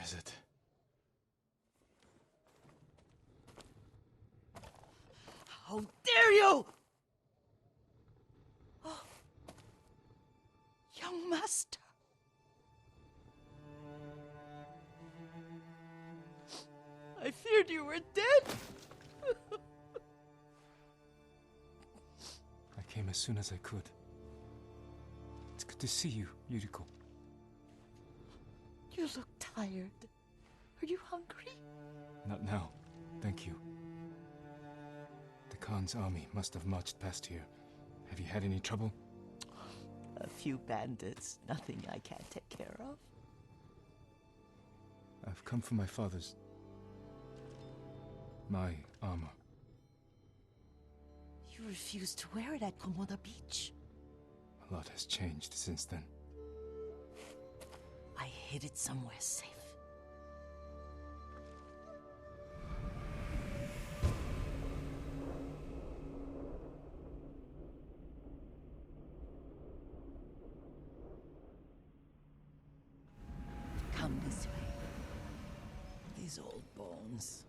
is it? How dare you! Oh. Young master. I feared you were dead. I came as soon as I could. It's good to see you, Yuriko. You look tired. Are you hungry? Not now, thank you. The Khan's army must have marched past here. Have you had any trouble? A few bandits. Nothing I can't take care of. I've come for my father's... my armor. You refused to wear it at Komoda Beach. A lot has changed since then. I hid it somewhere safe. Come this way. These old bones.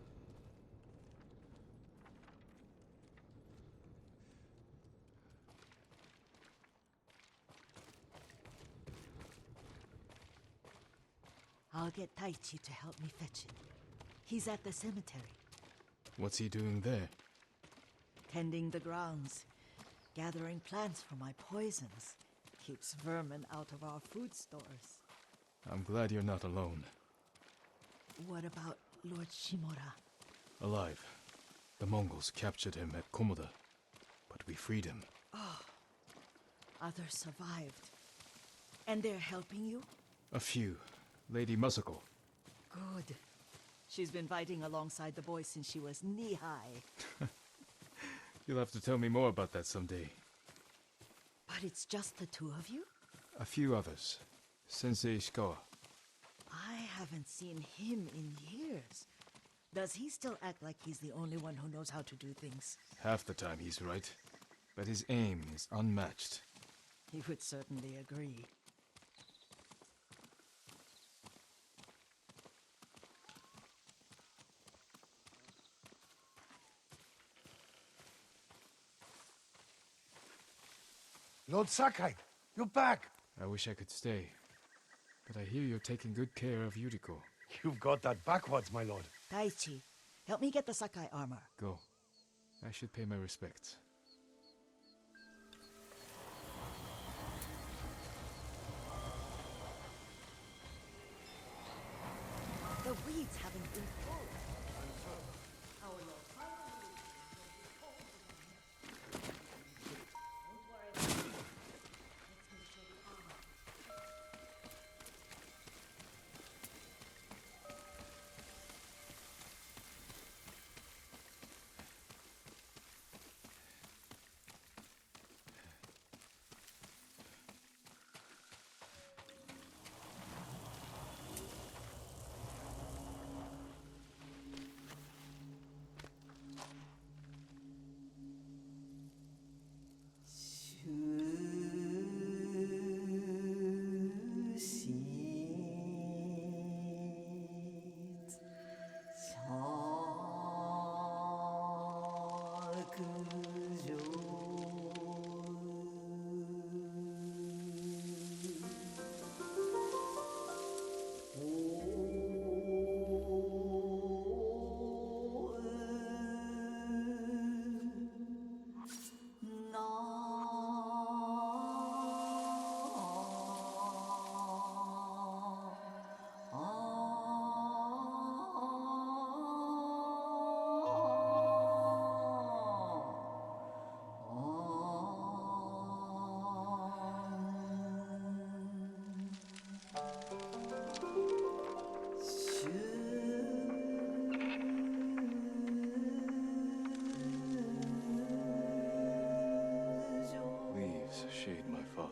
I'll get Taichi to help me fetch it. He's at the cemetery. What's he doing there? Tending the grounds. Gathering plants for my poisons. Keeps vermin out of our food stores. I'm glad you're not alone. What about Lord Shimura? Alive. The Mongols captured him at Komoda, but we freed him. Others survived. And they're helping you? A few. Lady Masako. Good. She's been fighting alongside the boys since she was knee-high. You'll have to tell me more about that someday. But it's just the two of you? A few others. Sensei Ishikawa. I haven't seen him in years. Does he still act like he's the only one who knows how to do things? Half the time he's right, but his aim is unmatched. He would certainly agree. Lord Sakai, you're back. I wish I could stay, but I hear you're taking good care of Yuriko. You've got that backwards, my lord. Taichi, help me get the Sakai armor. Go. I should pay my respects. The weeds haven't been pulled. Leaves shade my father.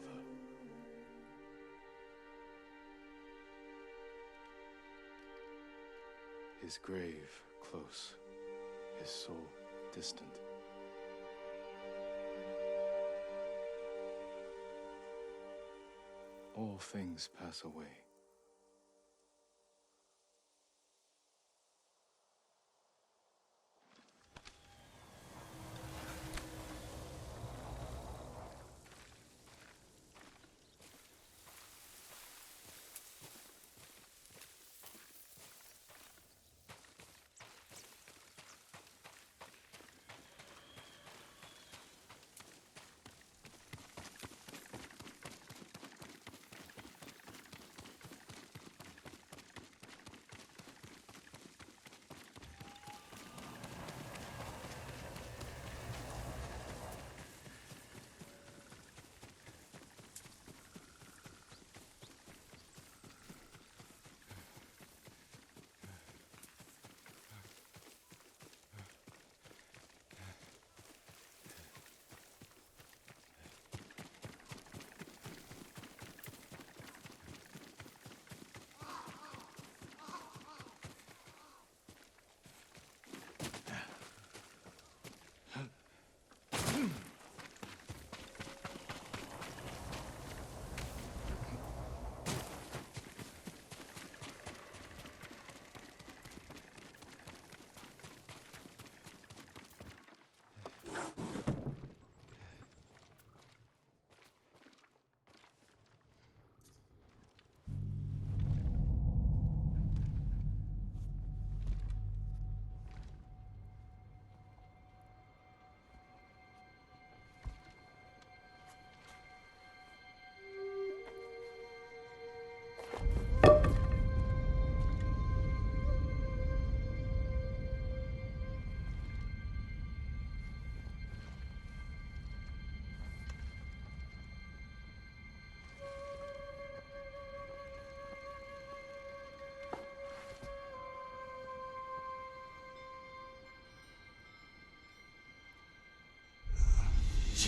His grave close, his soul distant. All things pass away.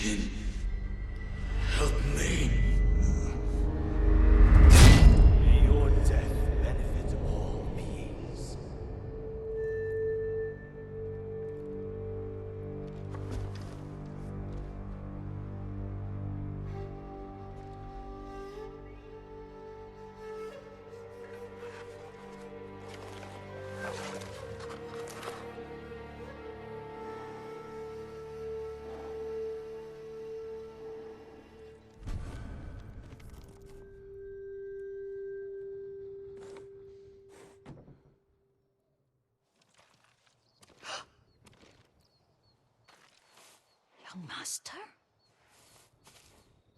Kin, help me. May your death benefit all beings. Young master?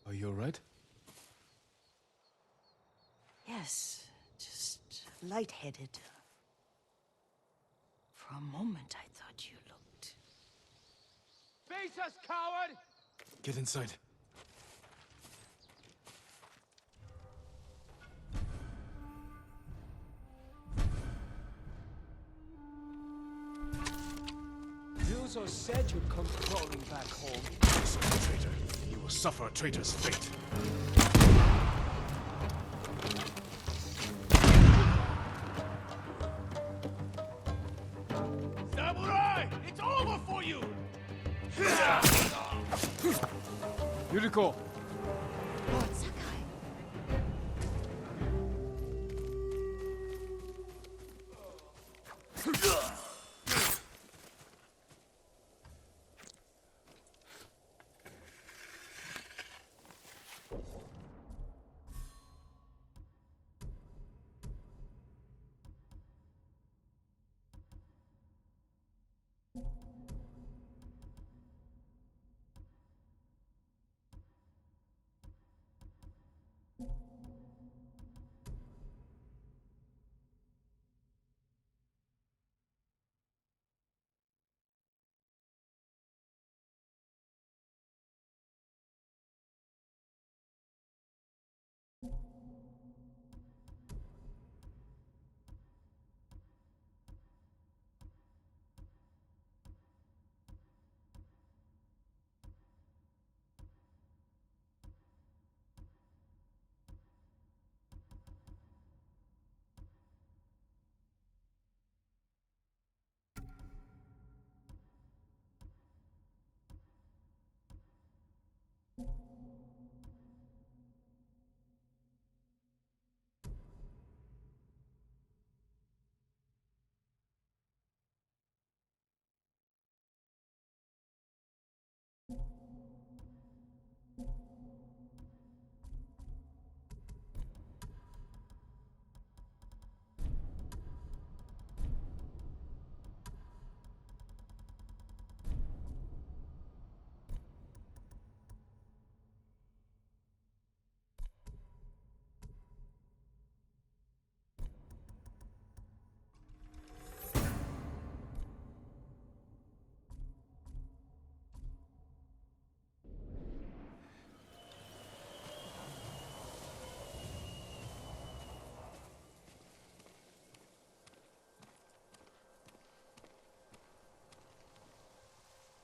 Are you alright? Yes, just lightheaded. For a moment, I thought you looked... Face us, coward! Get inside. You so said you'd come crawling back home. Son of a traitor, and you will suffer a traitor's fate. Samurai! It's over for you! Yuriko! Lord Sakai.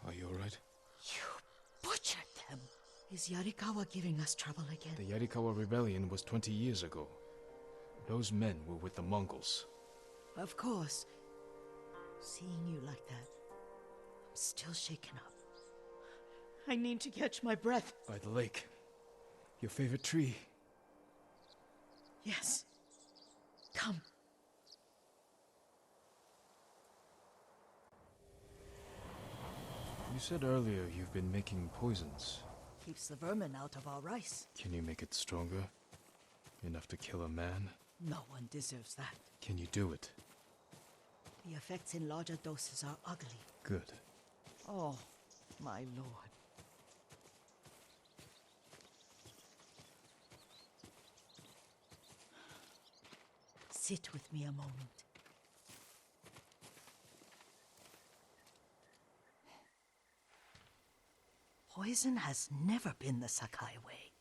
Are you alright? You butchered them. Is Yarikawa giving us trouble again? The Yarikawa rebellion was 20 years ago. Those men were with the Mongols. Of course. Seeing you like that, I'm still shaken up. I need to catch my breath. By the lake. Your favorite tree. Yes. Come. You said earlier you've been making poisons. Keeps the vermin out of our rice. Can you make it stronger? Enough to kill a man? No one deserves that. Can you do it? The effects in larger doses are ugly. Good. Oh, my lord. Sit with me a moment. Poison has never been the Sakai way.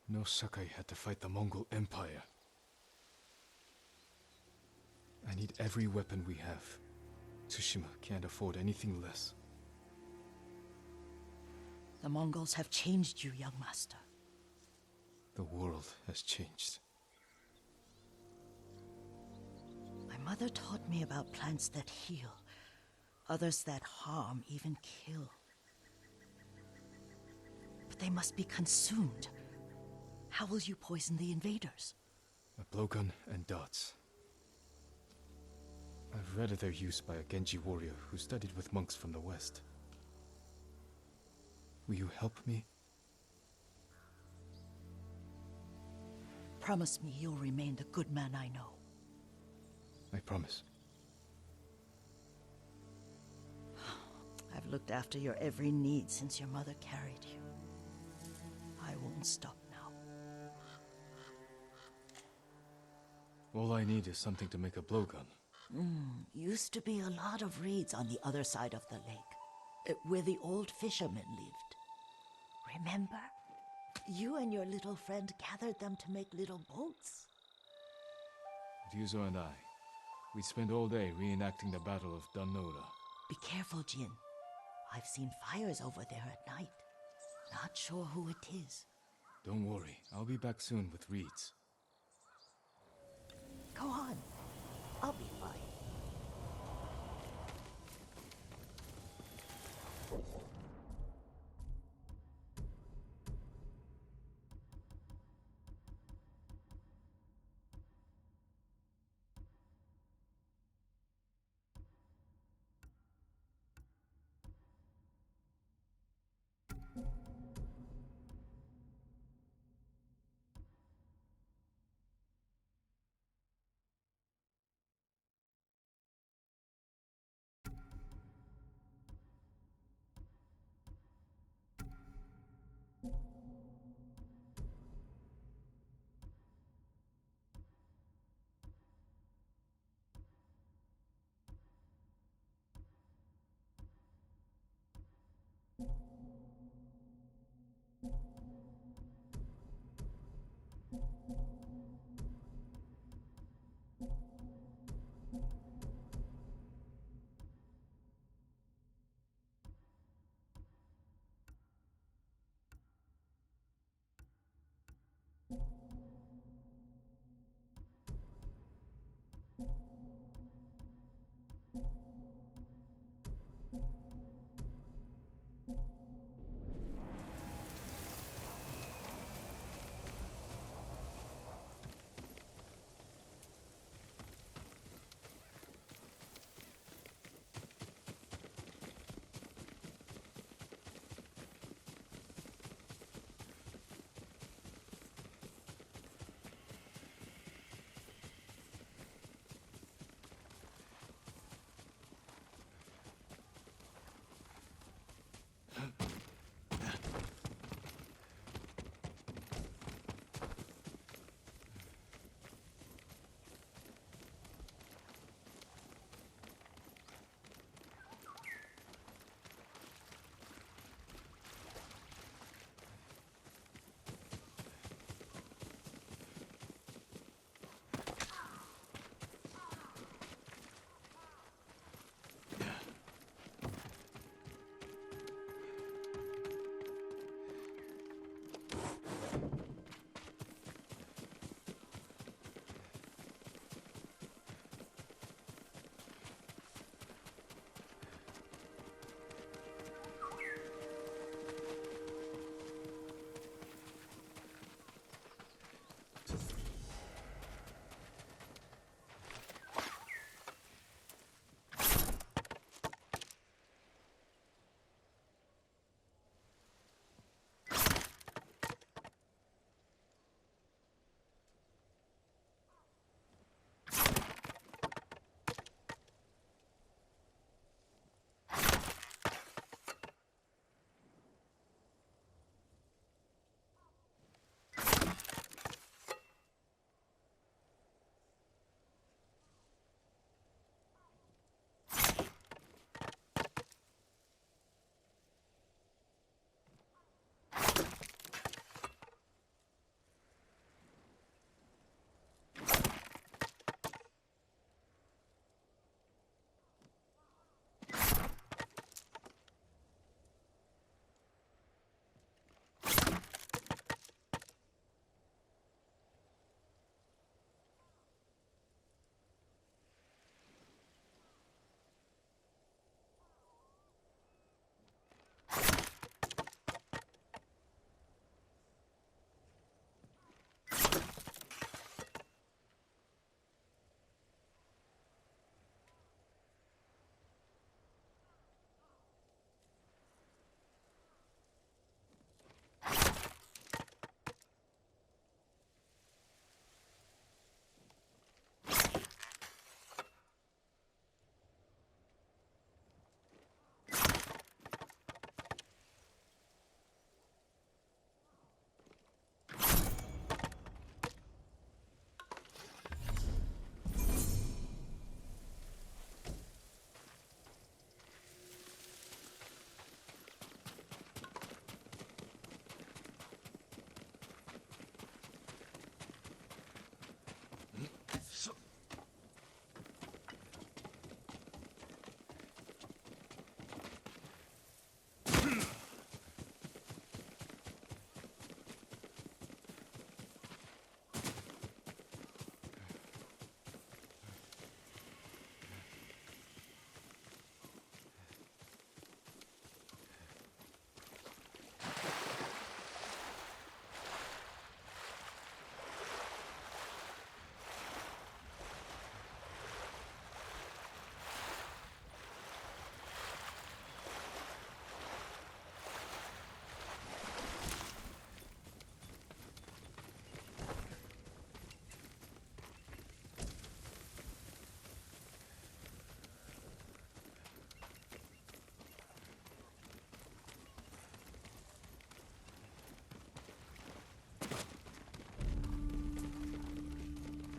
No Sakai had to fight the Mongol Empire. I need every weapon we have. Tsushima can't afford anything less. The Mongols have changed you, young master. The world has changed. My mother taught me about plants that heal, others that harm, even kill. But they must be consumed. How will you poison the invaders? A blowgun and dots. I've read of their use by a Genji warrior who studied with monks from the west. Will you help me? Promise me you'll remain the good man I know. I promise. I've looked after your every need since your mother carried you. I won't stop now. All I need is something to make a blowgun. Used to be a lot of reeds on the other side of the lake, where the old fishermen lived. Remember? You and your little friend gathered them to make little boats. Ryuzo and I, we spent all day reenacting the Battle of Danora. Be careful, Jin. I've seen fires over there at night. Not sure who it is. Don't worry, I'll be back soon with reeds. Go on. I'll be fine.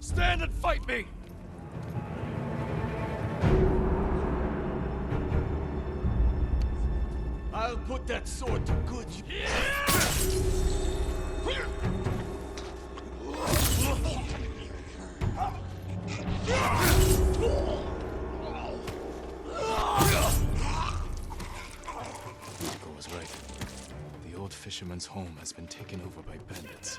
Stand and fight me! I'll put that sword to good Yuriko was right. The old fisherman's home has been taken over by bandits.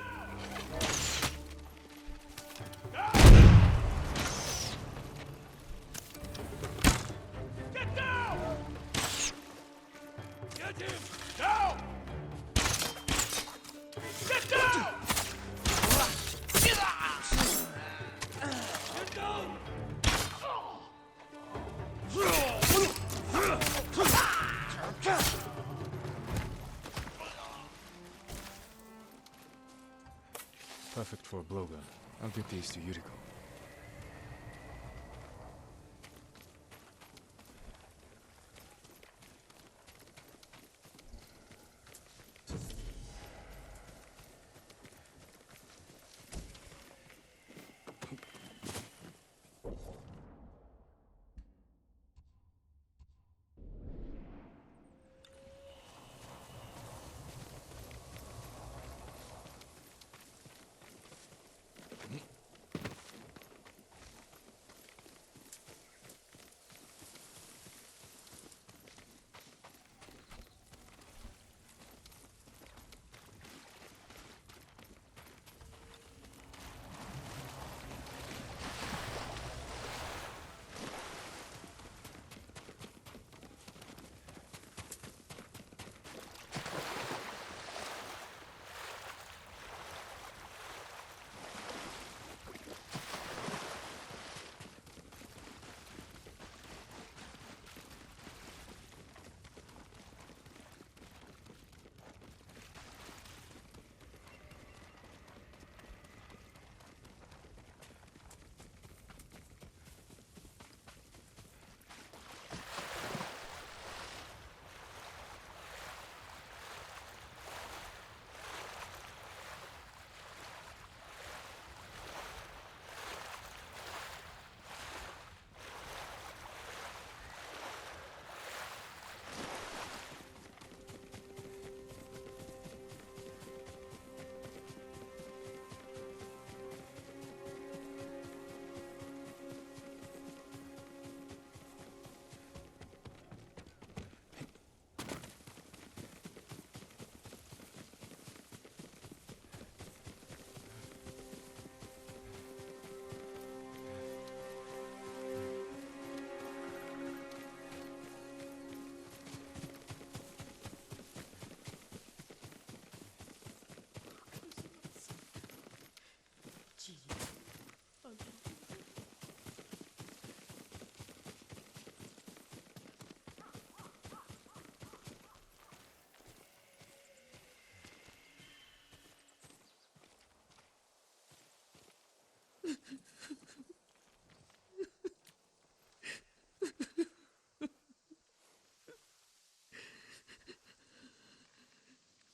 Get down! Get him! Down! Get down! Get down! Perfect for a blowgun. I'll get these to Yuriko.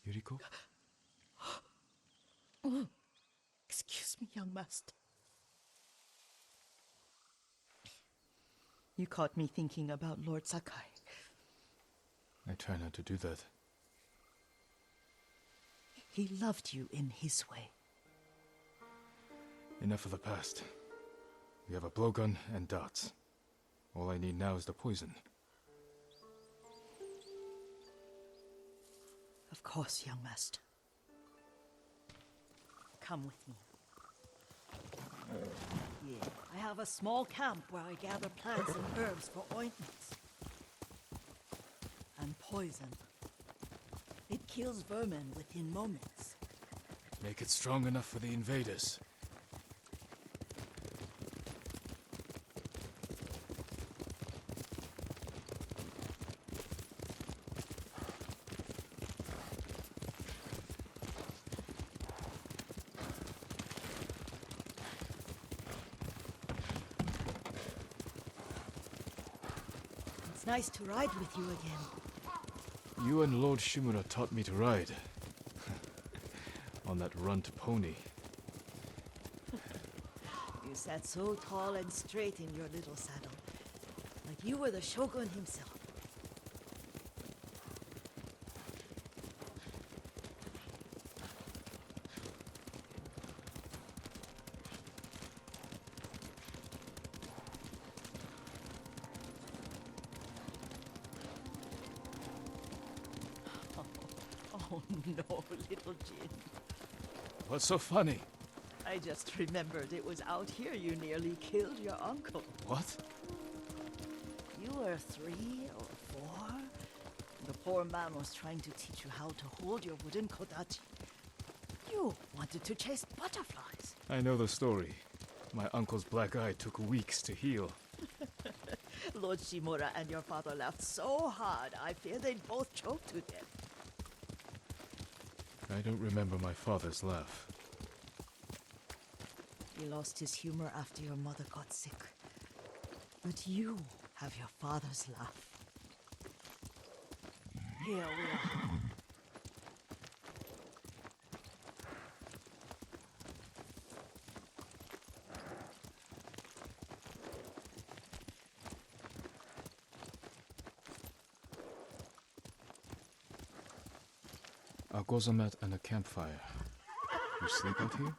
Yuriko? Excuse me, young master. You caught me thinking about Lord Sakai. I try not to do that. He loved you in his way. Enough of the past. We have a blowgun and darts. All I need now is the poison. Of course, young master. Come with me. Yeah, I have a small camp where I gather plants and herbs for ointments. And poison. It kills vermin within moments. Make it strong enough for the invaders. It's nice to ride with you again. You and Lord Shimura taught me to ride. On that runt pony. You sat so tall and straight in your little saddle, like you were the shogun himself. Oh no, little Jin. What's so funny? I just remembered it was out here you nearly killed your uncle. What? You were 3 or 4. The poor man was trying to teach you how to hold your wooden kodachi. You wanted to chase butterflies. I know the story. My uncle's black eye took weeks to heal. Lord Shimura and your father laughed so hard, I fear they'd both choke to death. I don't remember my father's laugh. He lost his humor after your mother got sick. But you have your father's laugh. Here we are. A gozamat and a campfire. You sleep out here?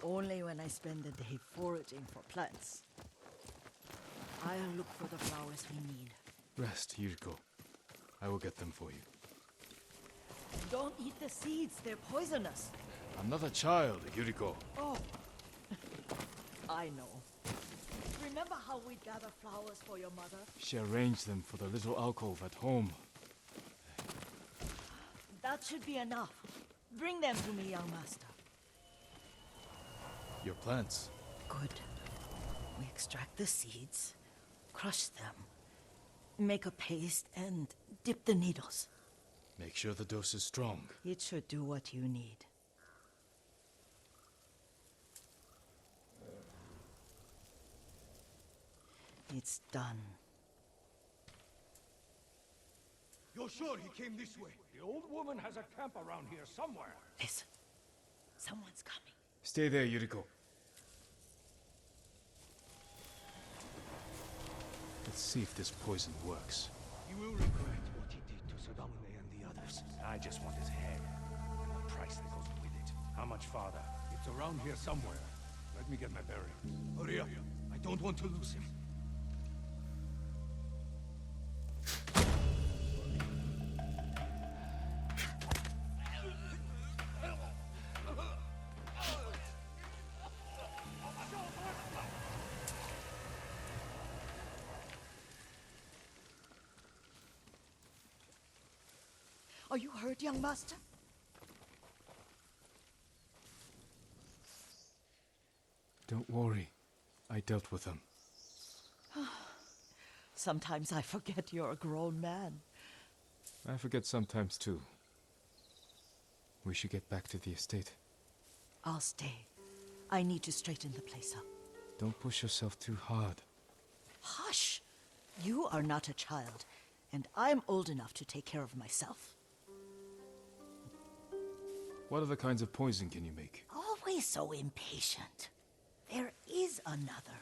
Only when I spend the day foraging for plants. I'll look for the flowers we need. Rest, Yuriko. I will get them for you. Don't eat the seeds, they're poisonous. I'm not a child, Yuriko. Oh, I know. Remember how we'd gather flowers for your mother? She arranged them for the little alcove at home. That should be enough. Bring them to me, young master. Your plants. Good. We extract the seeds, crush them, make a paste, and dip the needles. Make sure the dose is strong. It should do what you need. It's done. You're sure he came this way? The old woman has a camp around here somewhere. Listen. Someone's coming. Stay there, Yuriko. Let's see if this poison works. He will regret what he did to Sadamune and the others. I just want his head and the price that goes with it. How much farther? It's around here somewhere. Let me get my bearings. Hurry up. I don't want to lose him. Are you hurt, young master? Don't worry. I dealt with them. Sometimes I forget you're a grown man. I forget sometimes too. We should get back to the estate. I'll stay. I need to straighten the place up. Don't push yourself too hard. Hush! You are not a child, and I'm old enough to take care of myself. What other kinds of poison can you make? Always so impatient. There is another.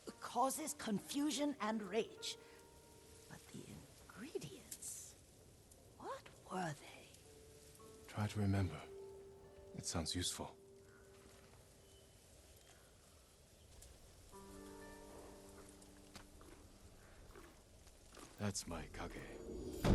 It causes confusion and rage. But the ingredients... what were they? Try to remember. It sounds useful. That's my kage.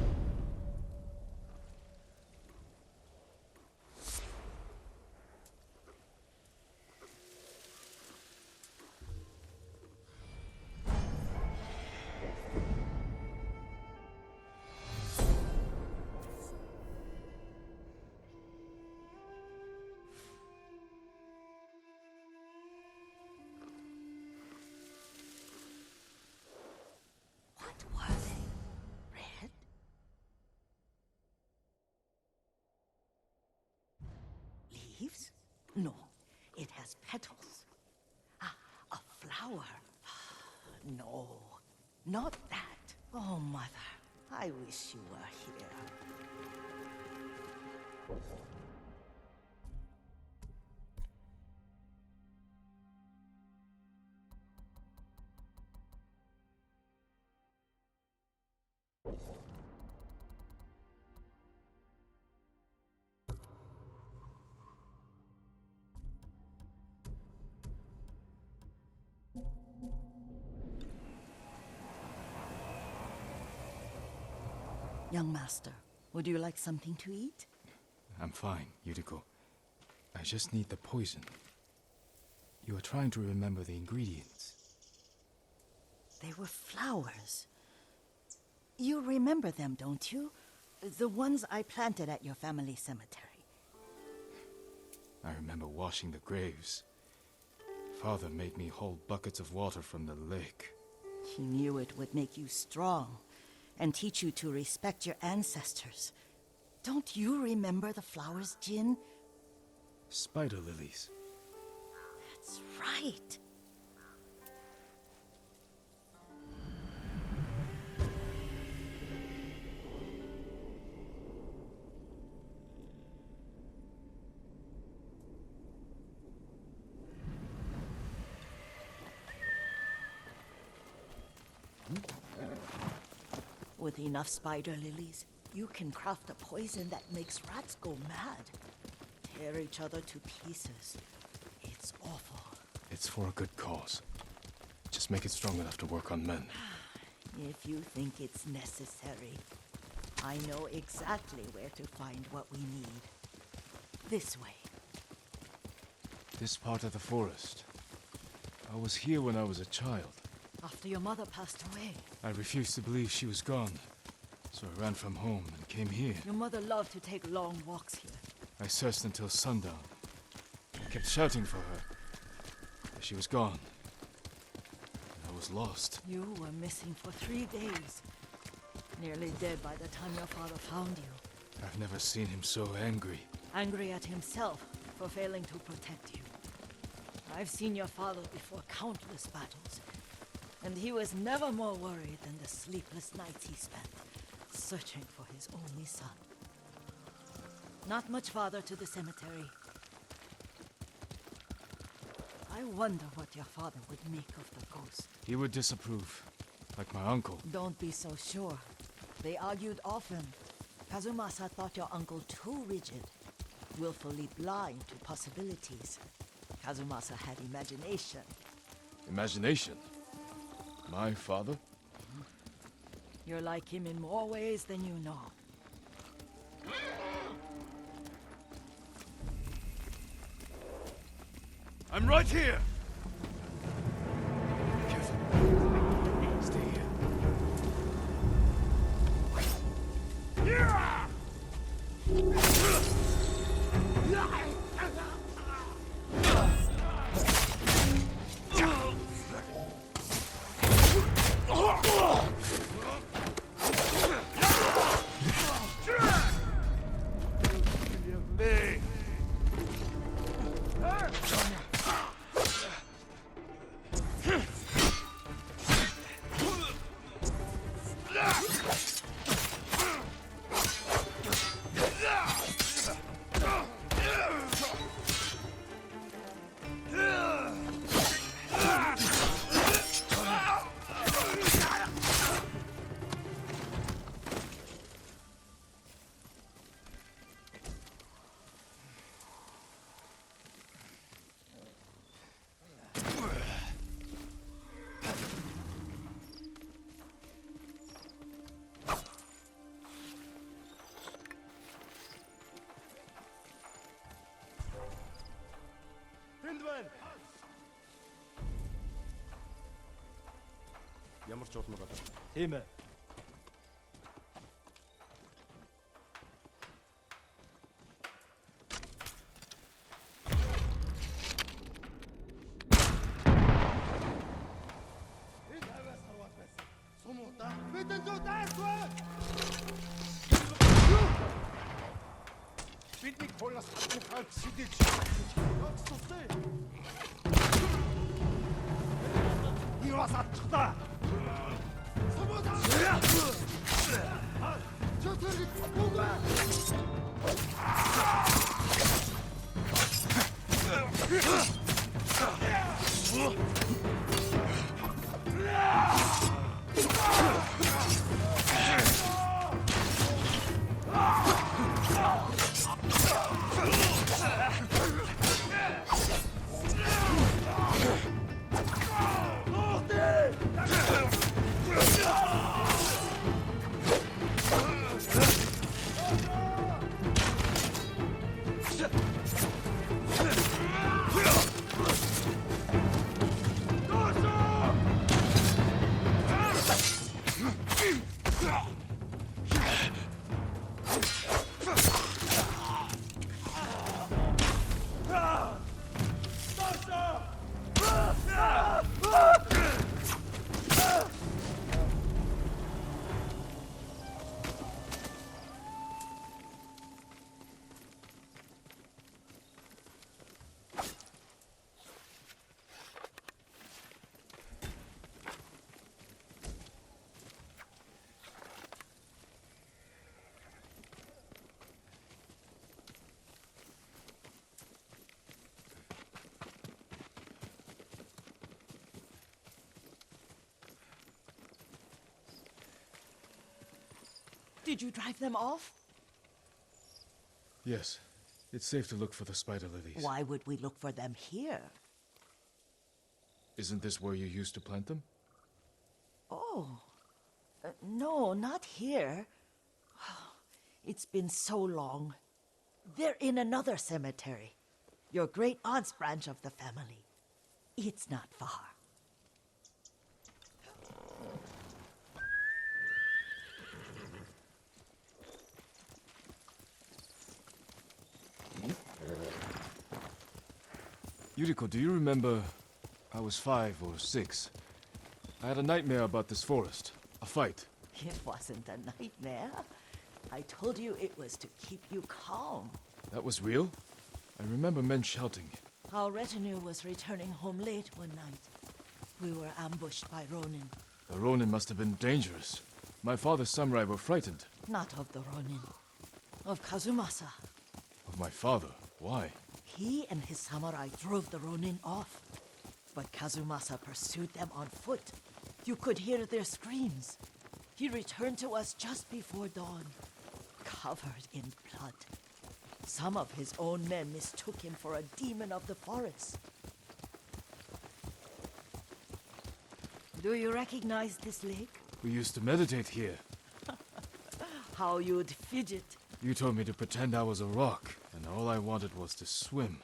What were they? Red? Leaves? No, it has petals. Ah, a flower. No, not that. Oh, mother, I wish you were here. Young master, would you like something to eat? I'm fine, Yuriko. I just need the poison. You are trying to remember the ingredients. They were flowers. You remember them, don't you? The ones I planted at your family cemetery. I remember washing the graves. Father made me hold buckets of water from the lake. He knew it would make you strong and teach you to respect your ancestors. Don't you remember the flowers, Jin? Spider lilies. That's right. With enough spider lilies, you can craft a poison that makes rats go mad. Tear each other to pieces. It's awful. It's for a good cause. Just make it strong enough to work on men. If you think it's necessary, I know exactly where to find what we need. This way. This part of the forest. I was here when I was a child. After your mother passed away. I refused to believe she was gone. So I ran from home and came here. Your mother loved to take long walks here. I searched until sundown. I kept shouting for her. But she was gone. And I was lost. You were missing for 3 days. Nearly dead by the time your father found you. I've never seen him so angry. Angry at himself for failing to protect you. I've seen your father before countless battles. And he was never more worried than the sleepless nights he spent searching for his only son. Not much farther to the cemetery. I wonder what your father would make of the ghost. He would disapprove, like my uncle. Don't be so sure. They argued often. Kazumasa thought your uncle too rigid, willfully blind to possibilities. Kazumasa had imagination. Imagination? My father? You're like him in more ways than you know. I'm right here! Careful. Stay here. Ямар ч улмаг одоо. Тийм ээ. Бидний хоороос хатгах сидэж. Явцлаа. Юу асаачдаа. Сумуда. Чөтөрөг бүгөө. Did you drive them off? Yes. It's safe to look for the spider lilies. Why would we look for them here? Isn't this where you used to plant them? Oh. No, not here. It's been so long. They're in another cemetery. Your great aunt's branch of the family. It's not far. Yuriko, do you remember? I was 5 or 6. I had a nightmare about this forest. A fight. It wasn't a nightmare. I told you it was to keep you calm. That was real? I remember men shouting. Our retinue was returning home late one night. We were ambushed by Ronin. The Ronin must have been dangerous. My father's samurai were frightened. Not of the Ronin. Of Kazumasa. Of my father? Why? He and his samurai drove the Ronin off. But Kazumasa pursued them on foot. You could hear their screams. He returned to us just before dawn, covered in blood. Some of his own men mistook him for a demon of the forest. Do you recognize this lake? We used to meditate here. How you'd fidget. You told me to pretend I was a rock, and all I wanted was to swim.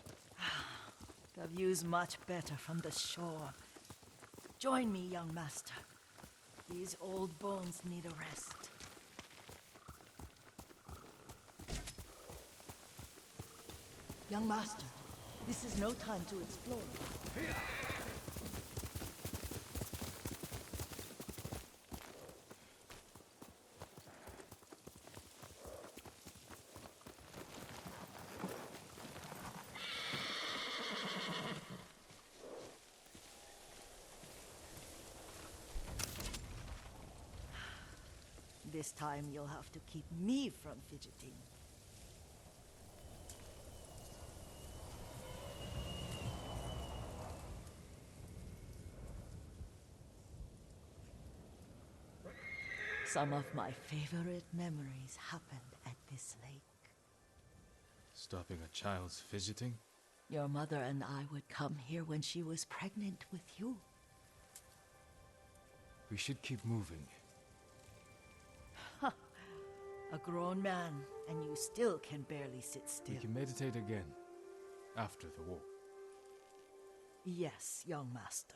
The view's much better from the shore. Join me, young master. These old bones need a rest. Young master, this is no time to explore. This time you'll have to keep me from fidgeting. Some of my favorite memories happened at this lake. Stopping a child's fidgeting? Your mother and I would come here when she was pregnant with you. We should keep moving. A grown man, and you still can barely sit still. We can meditate again. After the war. Yes, young master.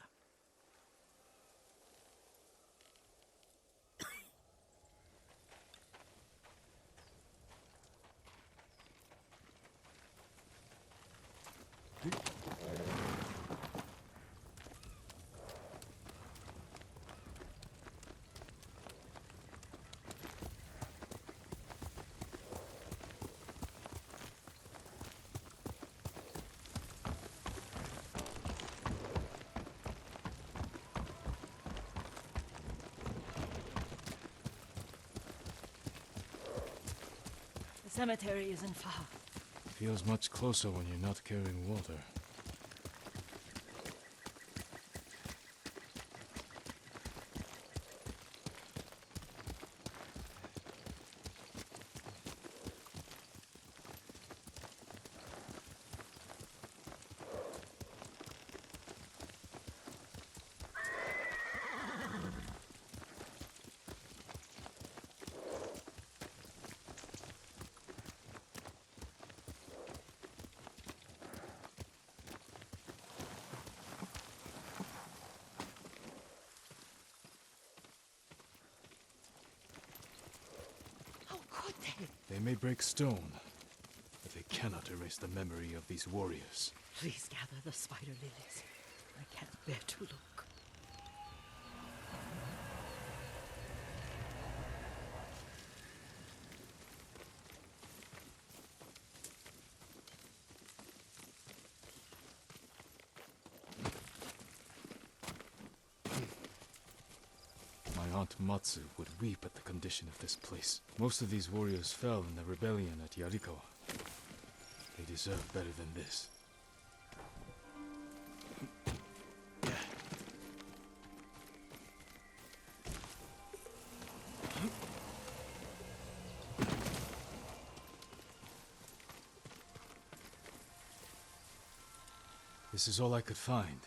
The cemetery isn't far. Feels much closer when you're not carrying water. They may break stone, but they cannot erase the memory of these warriors. Please gather the spider lilies. I can't bear to look. My Aunt Matsu would weep at the condition of this place. Most of these warriors fell in the rebellion at Yarikawa. They deserve better than this. This is all I could find.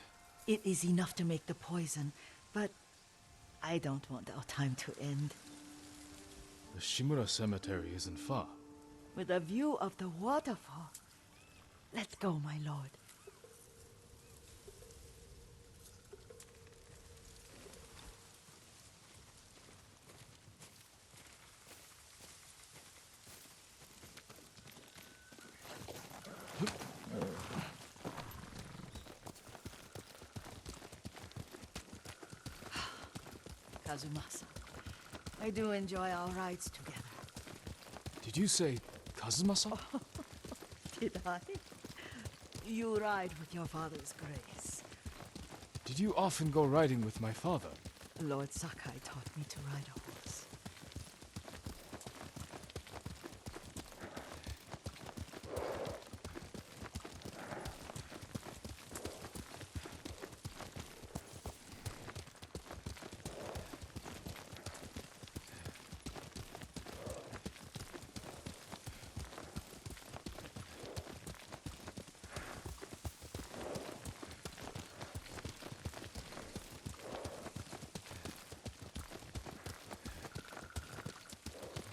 It is enough to make the poison, but I don't want our time to end. The Shimura Cemetery isn't far. With a view of the waterfall. Let's go, my lord. Kazumasa, I do enjoy our rides together. Did you say Kazumasa? Did I? You ride with your father's grace. Did you often go riding with my father? Lord Sakai taught me to ride a horse.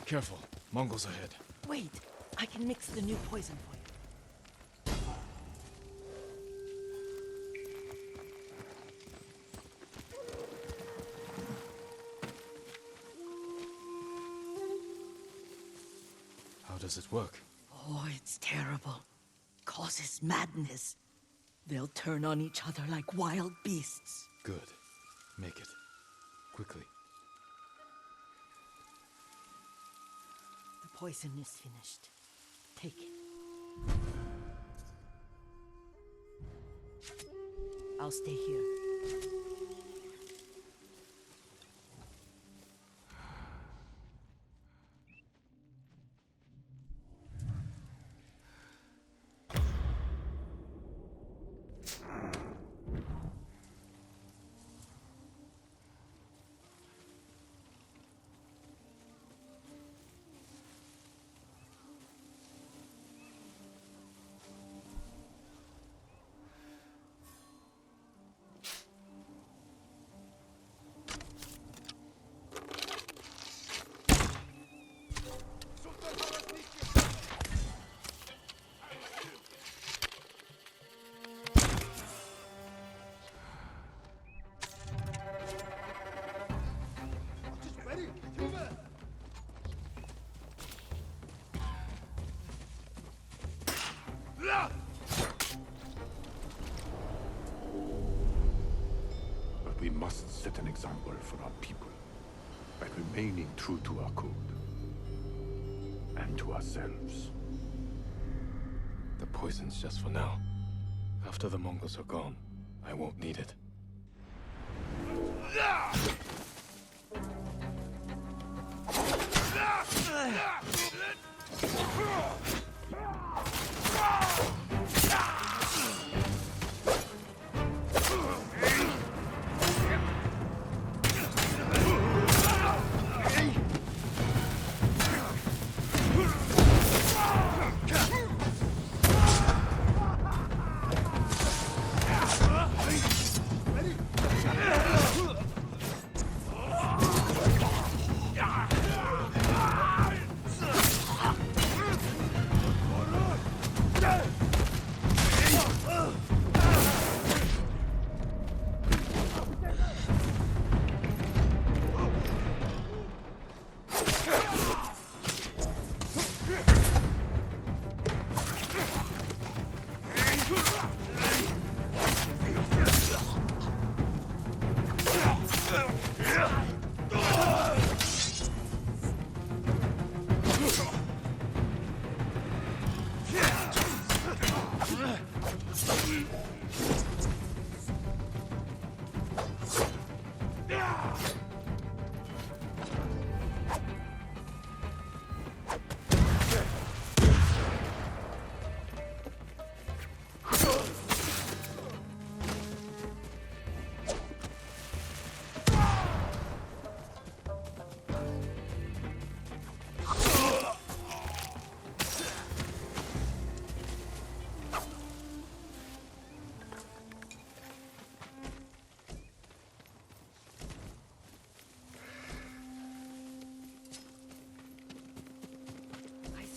Careful, Mongols ahead. Wait, I can mix the new poison for you. How does it work? Oh, it's terrible. Causes madness. They'll turn on each other like wild beasts. Good. Make it. Quickly. The poison is finished. Take it. I'll stay here. But we must set an example for our people by remaining true to our code and to ourselves. The poison's just for now. After the Mongols are gone, I won't need it.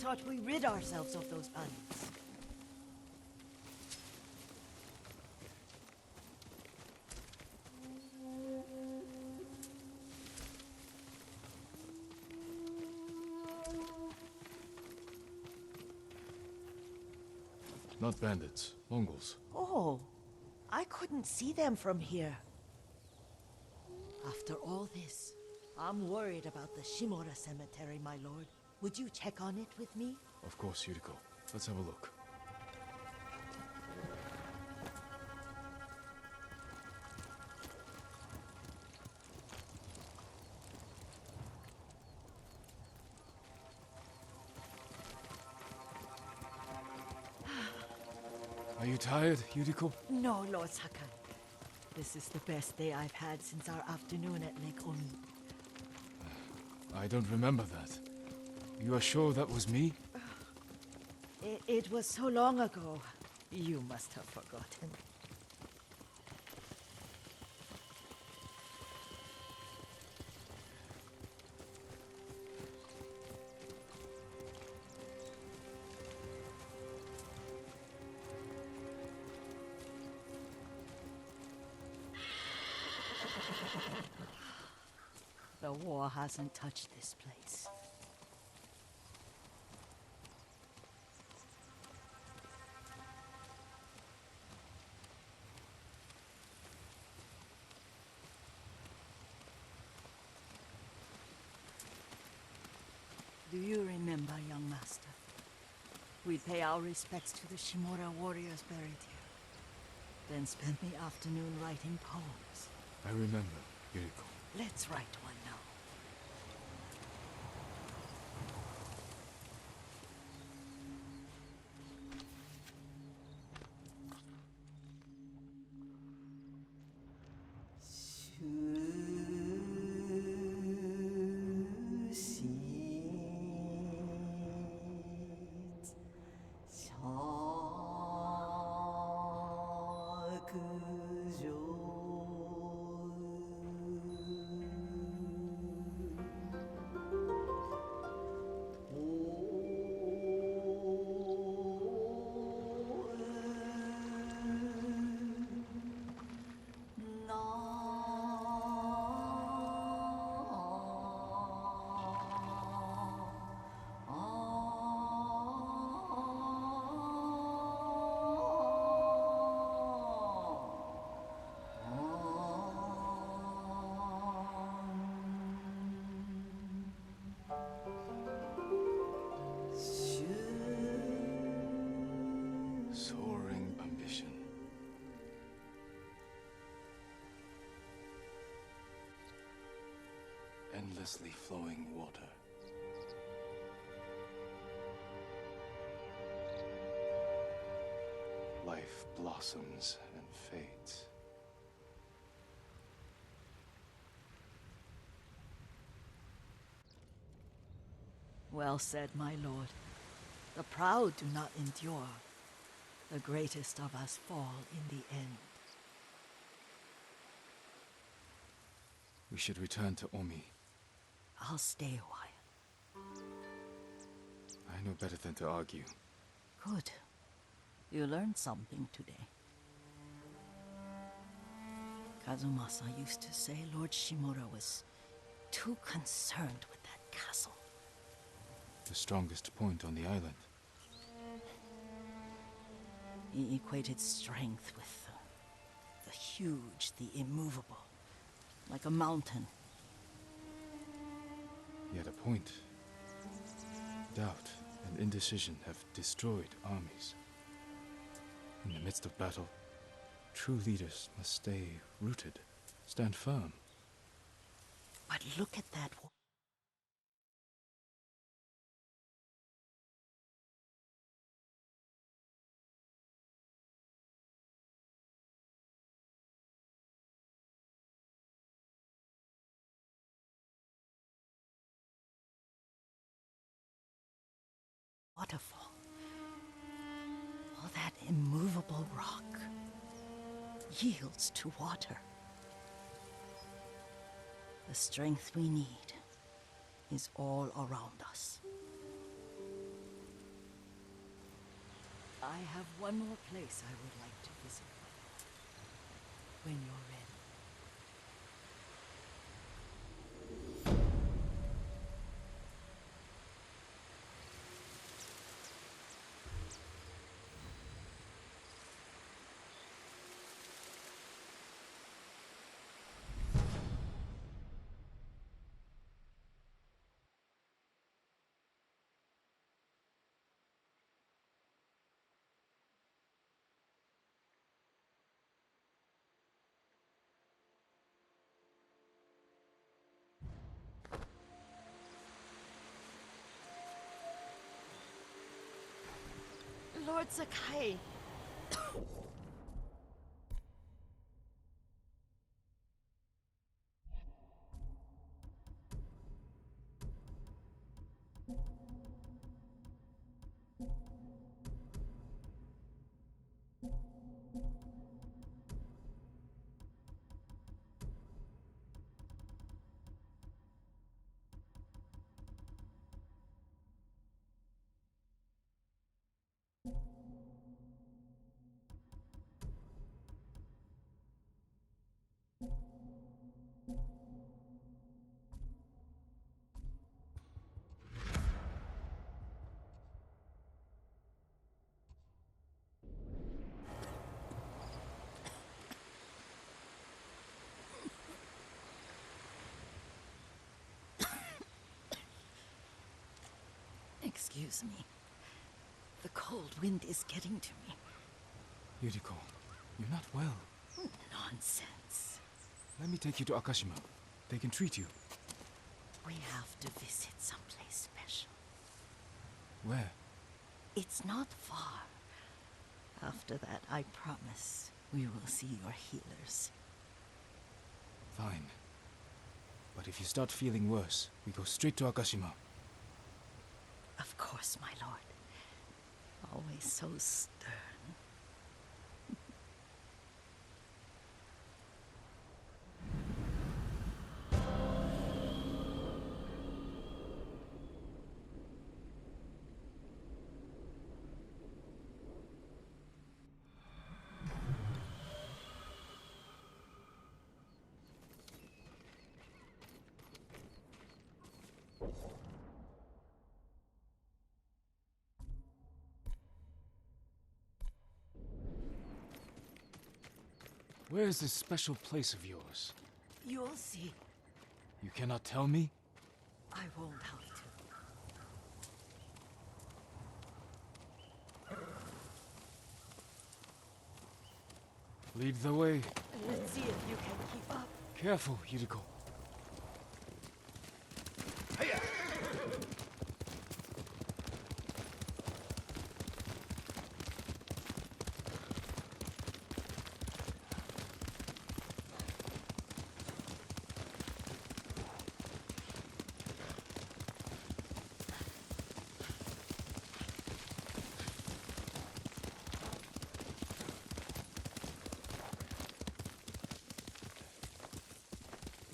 thought we rid ourselves of those bandits. Not bandits, Mongols. Oh, I couldn't see them from here. After all this, I'm worried about the Shimura cemetery, my lord. Would you check on it with me? Of course, Yuriko. Let's have a look. Are you tired, Yuriko? No, Lord Sakai. This is the best day I've had since our afternoon at Lake Oni. I don't remember that. You are sure that was me? It was so long ago. You must have forgotten. The war hasn't touched this place. Do you remember, young master? We'd pay our respects to the Shimura warriors buried here. Then spend the afternoon writing poems. I remember, Yuriko. Let's write one now. Soaring ambition. Endlessly flowing water. Life blossoms and fades. Well said, my lord. The proud do not endure. The greatest of us fall in the end. We should return to Omi. I'll stay a while. I know better than to argue. Good. You learned something today. Kazumasa used to say Lord Shimura was too concerned with that castle. The strongest point on the island. He equated strength with the huge, the immovable, like a mountain. He had a point. Doubt and indecision have destroyed armies. In the midst of battle, true leaders must stay rooted, stand firm. But look at that waterfall. All that immovable rock yields to water. The strength we need is all around us. I have one more place I would like to visit. When you're ready. Lord Sakai. Excuse me. The cold wind is getting to me. Yuriko, you're not well. Nonsense. Let me take you to Akashima. They can treat you. We have to visit someplace special. Where? It's not far. After that, I promise, we will see your healers. Fine. But if you start feeling worse, we go straight to Akashima. Of course, my lord. Always so stern. Where is this special place of yours? You'll see. You cannot tell me? I won't have to. Lead the way. Let's see if you can keep up. Careful, Yuriko.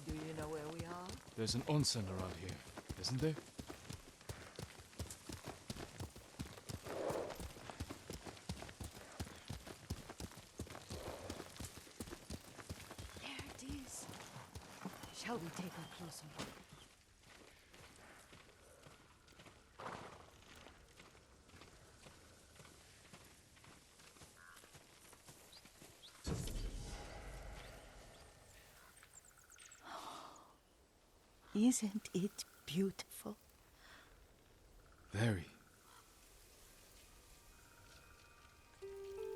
Do you know where we are? There's an onsen around here, isn't there? There it is. Shall we take a closer look? Isn't it beautiful? Very.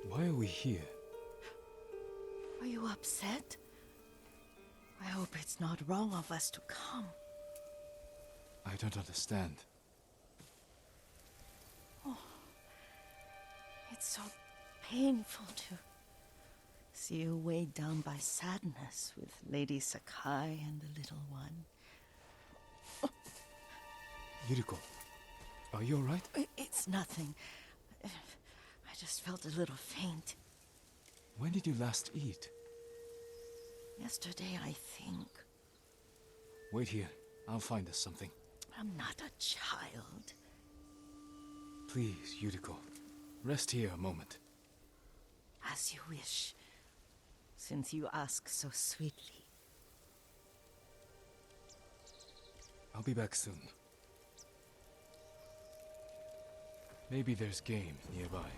Why are we here? Are you upset? I hope it's not wrong of us to come. I don't understand. It's so painful to see you weighed down by sadness with Lady Sakai and the little one. Yuriko, are you alright? It's nothing. I just felt a little faint. When did you last eat? Yesterday, I think. Wait here. I'll find us something. I'm not a child. Please, Yuriko. Rest here a moment. As you wish, since you ask so sweetly. I'll be back soon. Maybe there's game nearby.